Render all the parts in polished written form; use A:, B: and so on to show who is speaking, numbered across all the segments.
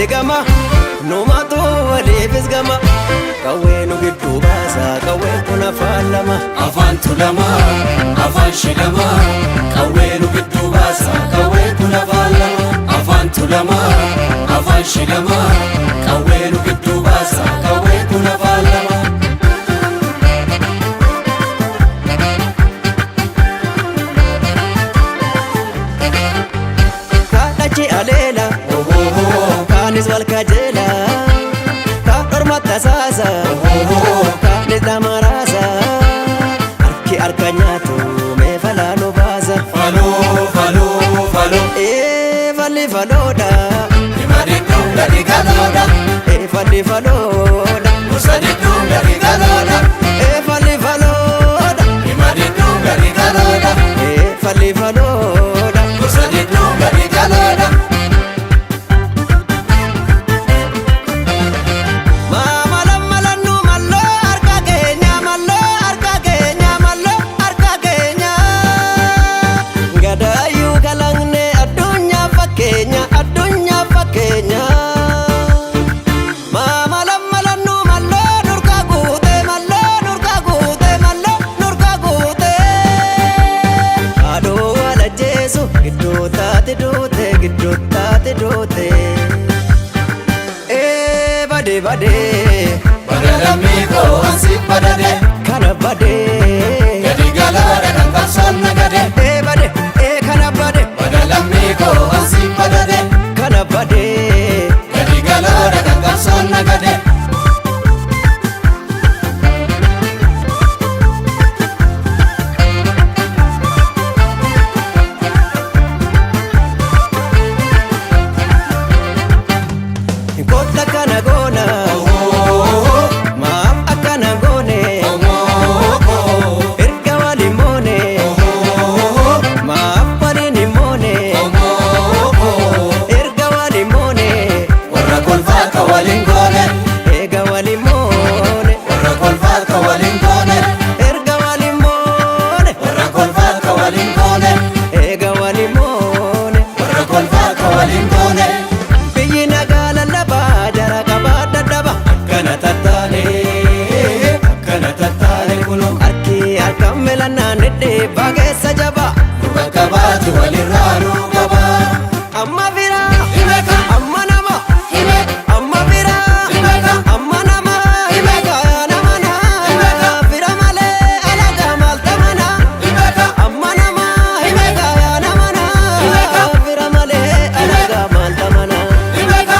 A: gama numatu waliifis gama qawwee nu gidduu baasa qawween kun afaan lama
B: afaan tulama afaan shilama qawwee nu gidduu baasa qawween kun afaan lama afaan tulama afaan shilama qawwee nu gidduu baasa qawween kun afaan lama
A: kaadhachi aleela kaanis wal kajeela kaadhormatta saasa kaadhis dhamaraasa harki harka nyaatu mee falaa nu baasa
B: faloo faloo faloo
A: falli faloodha
B: himadidduun gadi galoodha
A: falli faloodha
B: musadidduun gadi galoodha
A: falli faloodha
B: himadidduun gadi galoodha
A: falli faloodha
B: musadidduun gadi galoodha
A: Bade
B: badalami ko ansi badade
A: kana bade
B: gadi galoodha kan qabsoon nagade
A: bade kana bade
B: badalami ko ansi badade
A: kana bade
B: gadi galoodha kan qabsoon nagade
A: kota kana gona maaf akkana goone erga walimone maaf walinimone erga walimone
B: warra kolfaa ka walin goone
A: erga walimone
B: warra kolfaa ka walin goone
A: erga walimone
B: warra kolfaa ka walin goone
A: erga walimone
B: warra kolfaa ka walin goone
A: biyyi nagaa lallabaa jara qabaa dadhaba akkana tattaane kunuun harki harkaan melannaan dhedheebbaa keessa jaba
B: bakka baatu walirraa nuu qaba
A: amma biraa
B: himeka
A: amma nama
B: himeka
A: amma biraa
B: himeka
A: amma nama himeka nama naa bira malee alagaa maalta mana
B: himeka
A: amma nama himeka nama naa bira malee alagaa maalta mana
B: himeka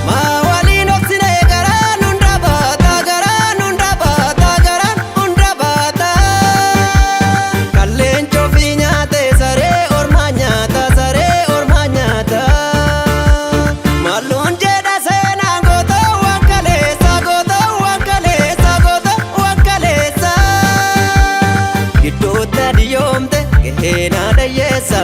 A: maa waliin oksine garaan hunda baata garaan hunda baata garaan hunda baata kalleen cofii nyaate saree ormaa nyaata saree ormaa nyaata malluun jedha seenaa goota wankaleessa goota wankaleessa goota wankaleessa gidduutti adiyoomte gahee naa dhayyeessa